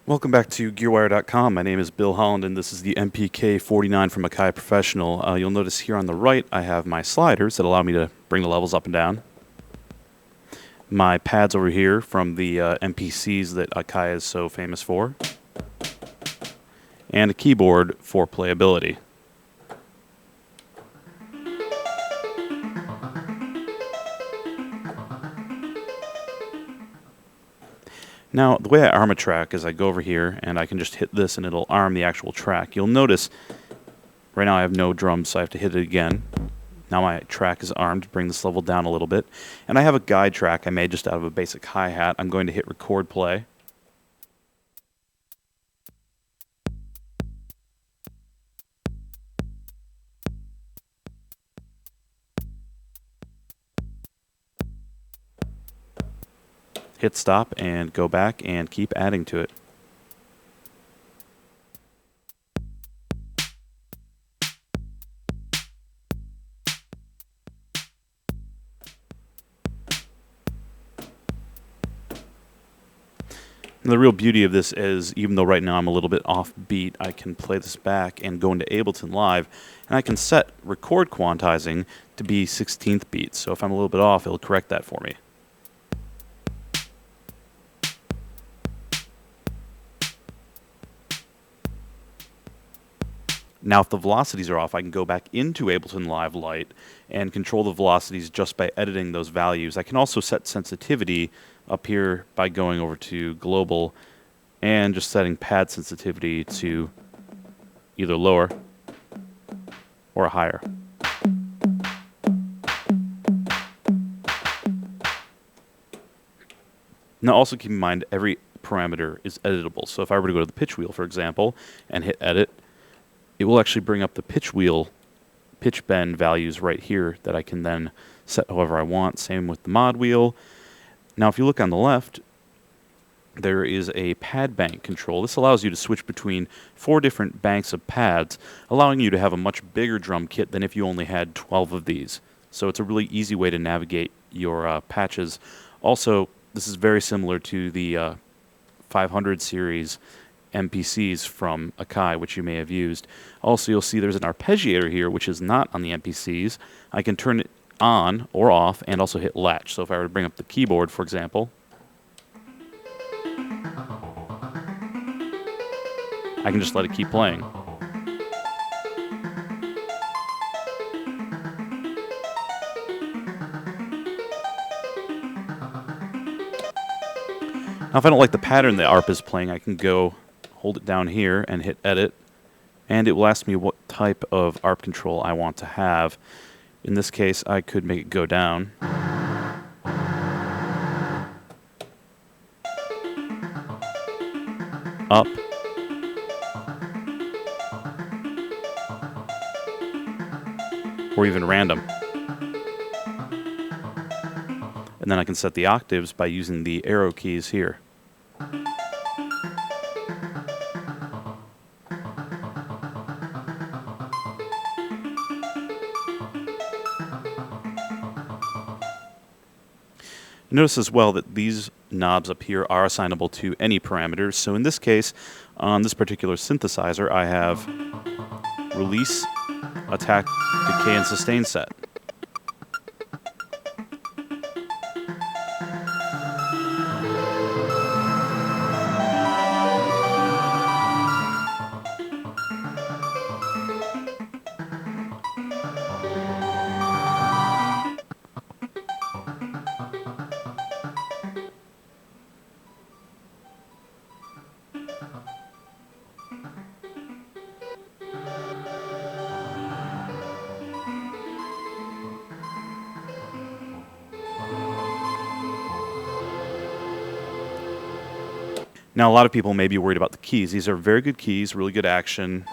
Welcome back to GearWire.com. My name is Bill Holland, and this is the MPK49 from Akai Professional. You'll notice here on the right I have my sliders that allow me to bring the levels up and down. My pads over here from the MPCs that Akai is so famous for. And a keyboard for playability. Now, the way I arm a track is I go over here and I can just hit this and it'll arm the actual track. You'll notice right now I have no drums, so I have to hit it again. Now my track is armed to bring this level down a little bit. And I have a guide track I made just out of a basic hi-hat. I'm going to hit record play. Hit stop and go back and keep adding to it. And the real beauty of this is, even though right now I'm a little bit off beat, I can play this back and go into Ableton Live, and I can set record quantizing to be 16th beats. So if I'm a little bit off, it'll correct that for me. Now, if the velocities are off, I can go back into Ableton Live Lite and control the velocities just by editing those values. I can also set sensitivity up here by going over to Global and just setting pad sensitivity to either lower or higher. Now, also keep in mind every parameter is editable. So if I were to go to the pitch wheel, for example, and hit Edit, it will actually bring up the pitch wheel, pitch bend values right here that I can then set however I want. Same with the mod wheel. Now, if you look on the left, there is a pad bank control. This allows you to switch between 4 different banks of pads, allowing you to have a much bigger drum kit than if you only had 12 of these. So it's a really easy way to navigate your patches. Also, this is very similar to the 500 series MPCs from Akai, which you may have used. Also, you'll see there's an arpeggiator here, which is not on the MPCs. I can turn it on or off and also hit latch. So if I were to bring up the keyboard, for example, I can just let it keep playing. Now, if I don't like the pattern the ARP is playing, I can go hold it down here and hit edit, and it will ask me what type of ARP control I want to have. In this case, I could make it go down. Up. Or even random. And then I can set the octaves by using the arrow keys here. Notice as well that these knobs up here are assignable to any parameters. So in this case, on this particular synthesizer, I have release, attack, decay, and sustain set. Now, a lot of people may be worried about the keys. These are very good keys, really good action,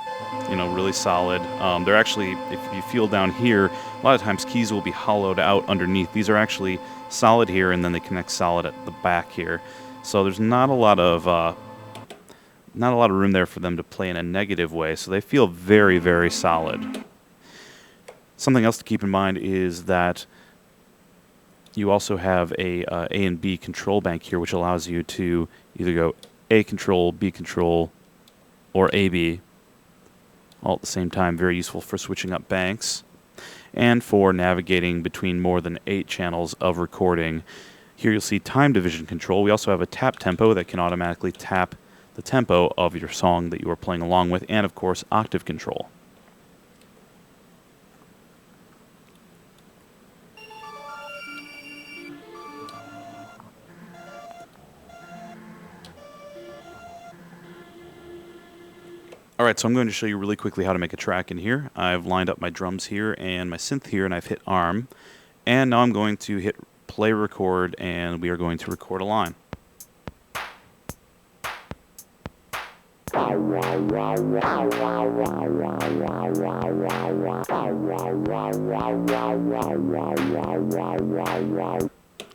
really solid. They're actually, if you feel down here, a lot of times keys will be hollowed out underneath. These are actually solid here, and then they connect solid at the back here. So there's not a lot of room there for them to play in a negative way. So they feel very, very solid. Something else to keep in mind is that you also have a and B control bank here, which allows you to either go A control, B control, or AB, all at the same time. Very useful for switching up banks and for navigating between more than 8 channels of recording. Here you'll see time division control. We also have a tap tempo that can automatically tap the tempo of your song that you are playing along with, and of course octave control. Alright, so I'm going to show you really quickly how to make a track in here. I've lined up my drums here and my synth here, and I've hit ARM. And now I'm going to hit play record, and we are going to record a line.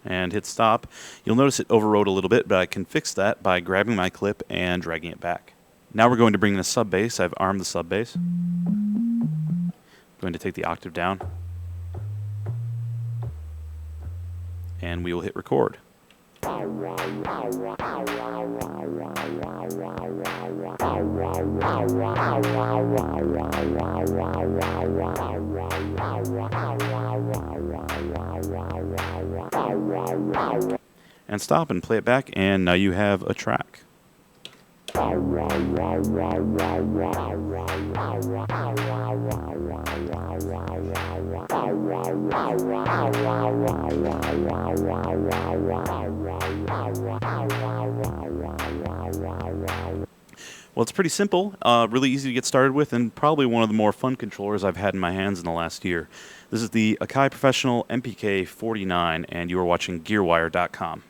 And hit stop. You'll notice it overrode a little bit, but I can fix that by grabbing my clip and dragging it back. Now we're going to bring in the sub bass. I've armed the sub bass. Going to take the octave down. And we will hit record. And stop and play it back, and now you have a track. Well, it's pretty simple, really easy to get started with, and probably one of the more fun controllers I've had in my hands in the last year. This is the Akai Professional MPK49, and you are watching GearWire.com.